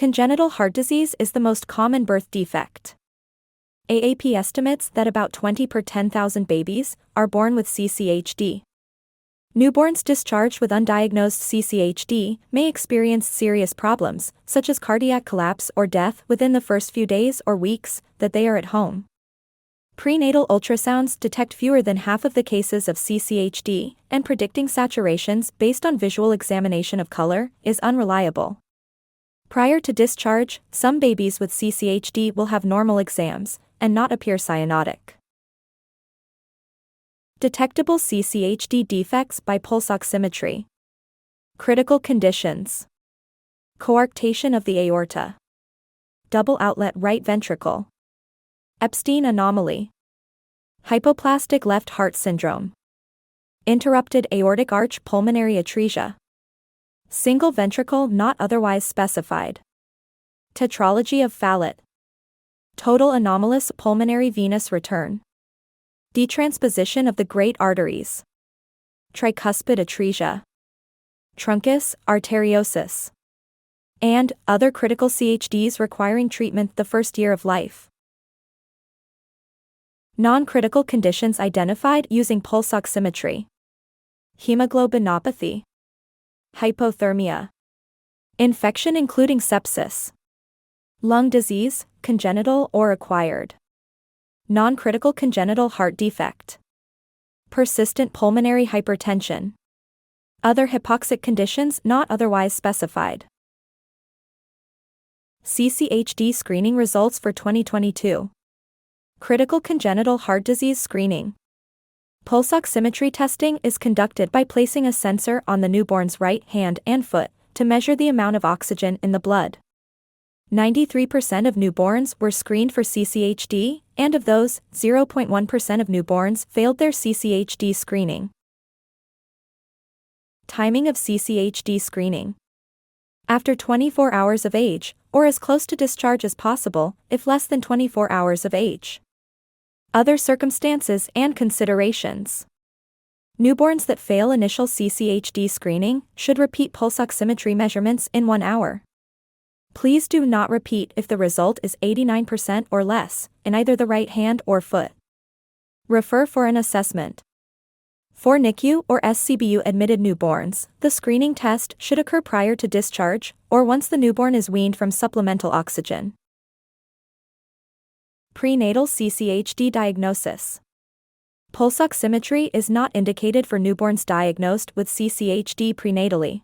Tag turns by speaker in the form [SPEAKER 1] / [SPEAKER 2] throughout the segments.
[SPEAKER 1] Congenital heart disease is the most common birth defect. AAP estimates that about 20 per 10,000 babies are born with CCHD. Newborns discharged with undiagnosed CCHD may experience serious problems, such as cardiac collapse or death within the first few days or weeks that they are at home. Prenatal ultrasounds detect fewer than half of the cases of CCHD, and predicting saturations based on visual examination of color is unreliable. Prior to discharge, some babies with CCHD will have normal exams and not appear cyanotic. Detectable CCHD defects by pulse oximetry. Critical conditions: coarctation of the aorta, double outlet right ventricle, Epstein anomaly, hypoplastic left heart syndrome, interrupted aortic arch pulmonary atresia, single ventricle not otherwise specified, tetralogy of Fallot, total anomalous pulmonary venous return, detransposition of the great arteries, tricuspid atresia, truncus arteriosus, and other critical CHDs requiring treatment the first year of life. Non-critical conditions identified using pulse oximetry: hemoglobinopathy, hypothermia, infection including sepsis, lung disease, congenital or acquired, non-critical congenital heart defect, persistent pulmonary hypertension, other hypoxic conditions not otherwise specified. CCHD screening results for 2022. Critical congenital heart disease screening. Pulse oximetry testing is conducted by placing a sensor on the newborn's right hand and foot to measure the amount of oxygen in the blood. 93% of newborns were screened for CCHD, and of those, 0.1% of newborns failed their CCHD screening. Timing of CCHD screening. After 24 hours of age, or as close to discharge as possible, if less than 24 hours of age. Other circumstances and considerations. Newborns that fail initial CCHD screening should repeat pulse oximetry measurements in 1 hour. Please do not repeat if the result is 89% or less, in either the right hand or foot. Refer for an assessment. For NICU or SCBU admitted newborns, the screening test should occur prior to discharge, or once the newborn is weaned from supplemental oxygen. Prenatal CCHD diagnosis. Pulse oximetry is not indicated for newborns diagnosed with CCHD prenatally.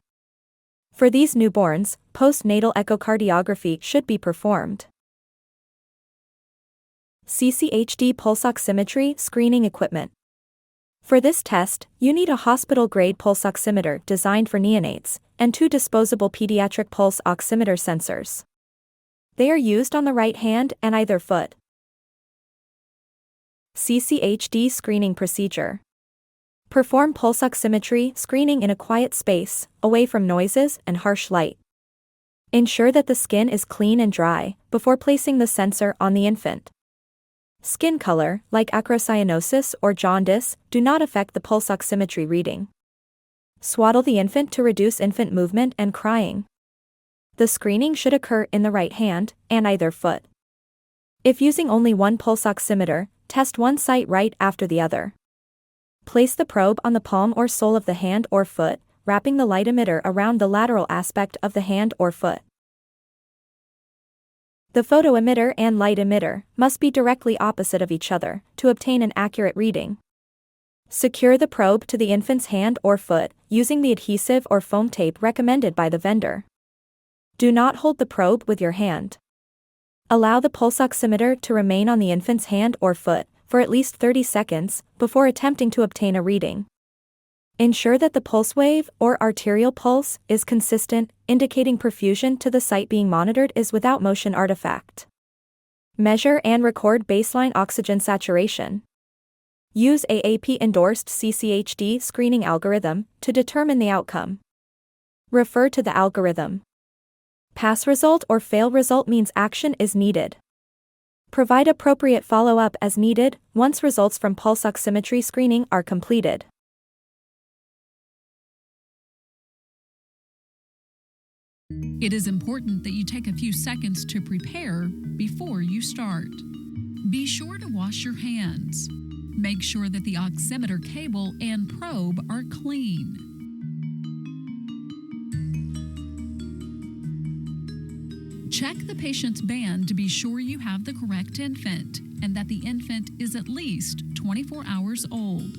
[SPEAKER 1] For these newborns, postnatal echocardiography should be performed. CCHD pulse oximetry screening equipment. For this test, you need a hospital-grade pulse oximeter designed for neonates, and 2 disposable pediatric pulse oximeter sensors. They are used on the right hand and either foot. CCHD screening procedure. Perform pulse oximetry screening in a quiet space, away from noises and harsh light. Ensure that the skin is clean and dry before placing the sensor on the infant. Skin color, like acrocyanosis or jaundice, do not affect the pulse oximetry reading. Swaddle the infant to reduce infant movement and crying. The screening should occur in the right hand and either foot. If using only one pulse oximeter, test one site right after the other. Place the probe on the palm or sole of the hand or foot, wrapping the light emitter around the lateral aspect of the hand or foot. The photoemitter and light emitter must be directly opposite of each other to obtain an accurate reading. Secure the probe to the infant's hand or foot using the adhesive or foam tape recommended by the vendor. Do not hold the probe with your hand. Allow the pulse oximeter to remain on the infant's hand or foot for at least 30 seconds before attempting to obtain a reading. Ensure that the pulse wave or arterial pulse is consistent, indicating perfusion to the site being monitored is without motion artifact. Measure and record baseline oxygen saturation. Use AAP-endorsed CCHD screening algorithm to determine the outcome. Refer to the algorithm. Pass result or fail result means action is needed. Provide appropriate follow-up as needed once results from pulse oximetry screening are completed.
[SPEAKER 2] It is important that you take a few seconds to prepare before you start. Be sure to wash your hands. Make sure that the oximeter cable and probe are clean. Check the patient's band to be sure you have the correct infant and that the infant is at least 24 hours old.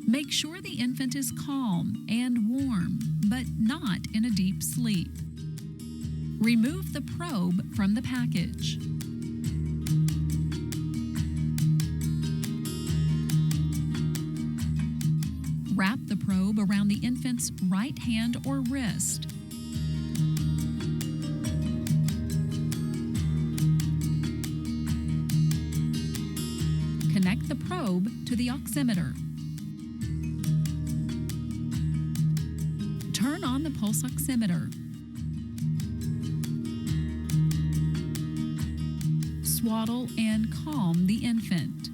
[SPEAKER 2] Make sure the infant is calm and warm, but not in a deep sleep. Remove the probe from the package. Wrap the probe around the infant's right hand or wrist. Connect the probe to the oximeter. Turn on the pulse oximeter. Swaddle and calm the infant.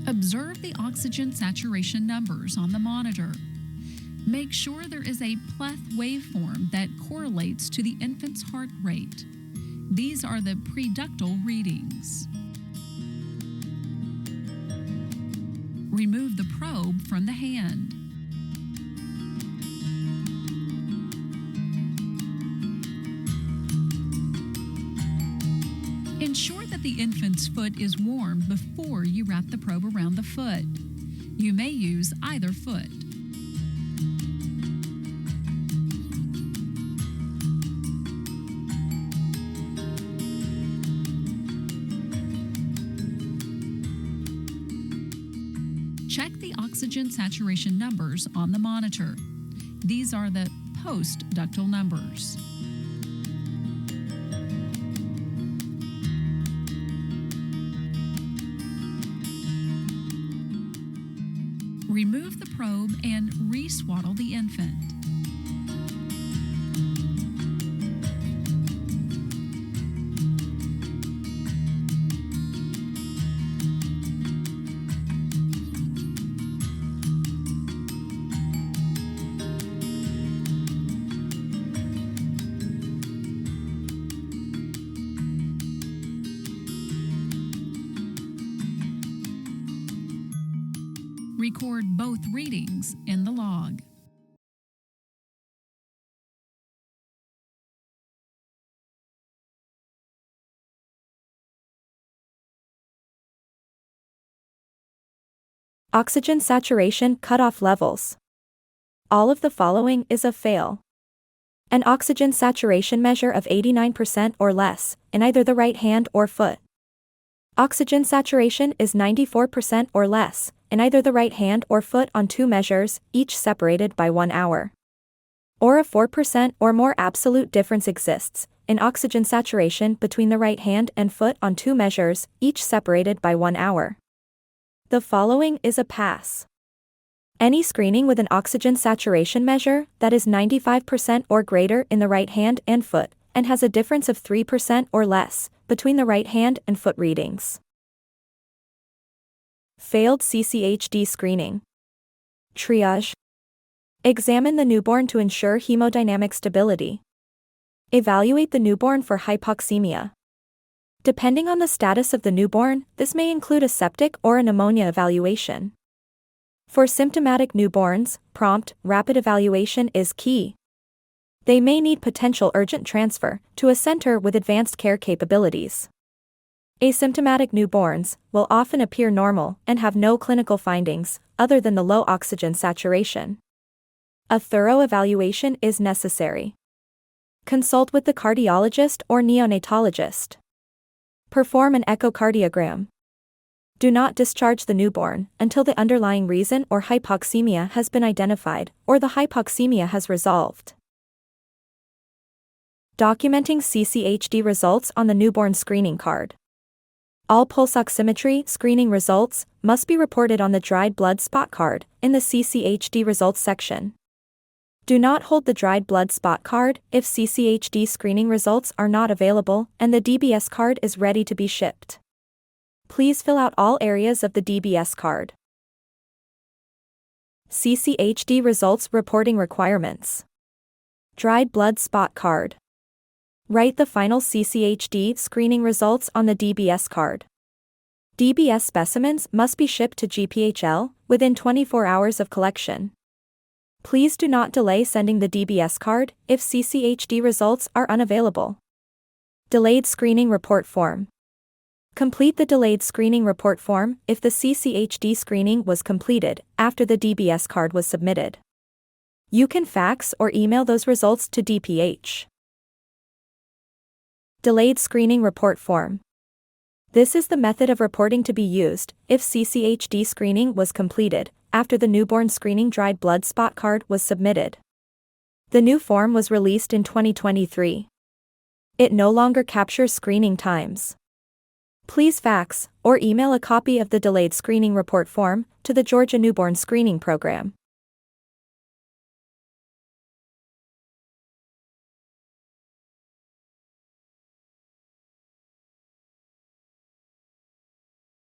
[SPEAKER 2] Observe the oxygen saturation numbers on the monitor. Make sure there is a pleth waveform that correlates to the infant's heart rate. These are the preductal readings. Remove the probe from the hand. Ensure that the infant's foot is warm before you wrap the probe around the foot. You may use either foot. Check the oxygen saturation numbers on the monitor. These are the post-ductal numbers. Remove the probe and re-swaddle the infant. Record both readings in the log.
[SPEAKER 1] Oxygen saturation cutoff levels. All of the following is a fail. An oxygen saturation measure of 89% or less, in either the right hand or foot. Oxygen saturation is 94% or less, in either the right hand or foot on 2 measures, each separated by 1 hour. Or a 4% or more absolute difference exists in oxygen saturation between the right hand and foot on 2 measures, each separated by 1 hour. The following is a pass. Any screening with an oxygen saturation measure that is 95% or greater in the right hand and foot, and has a difference of 3% or less between the right hand and foot readings. Failed CCHD screening. Triage. Examine the newborn to ensure hemodynamic stability. Evaluate the newborn for hypoxemia. Depending on the status of the newborn, this may include a septic or a pneumonia evaluation. For symptomatic newborns, prompt, rapid evaluation is key. They may need potential urgent transfer to a center with advanced care capabilities. Asymptomatic newborns will often appear normal and have no clinical findings other than the low oxygen saturation. A thorough evaluation is necessary. Consult with the cardiologist or neonatologist. Perform an echocardiogram. Do not discharge the newborn until the underlying reason or hypoxemia has been identified or the hypoxemia has resolved. Documenting CCHD results on the newborn screening card. All pulse oximetry screening results must be reported on the dried blood spot card in the CCHD results section. Do not hold the dried blood spot card if CCHD screening results are not available and the DBS card is ready to be shipped. Please fill out all areas of the DBS card. CCHD results reporting requirements. Dried blood spot card. Write the final CCHD screening results on the DBS card. DBS specimens must be shipped to GPHL within 24 hours of collection. Please do not delay sending the DBS card if CCHD results are unavailable. Delayed screening report form. Complete the delayed screening report form if the CCHD screening was completed after the DBS card was submitted. You can fax or email those results to DPH. Delayed screening report form. This is the method of reporting to be used if CCHD screening was completed after the newborn screening dried blood spot card was submitted. The new form was released in 2023. It no longer captures screening times. Please fax or email a copy of the delayed screening report form to the Georgia Newborn Screening Program.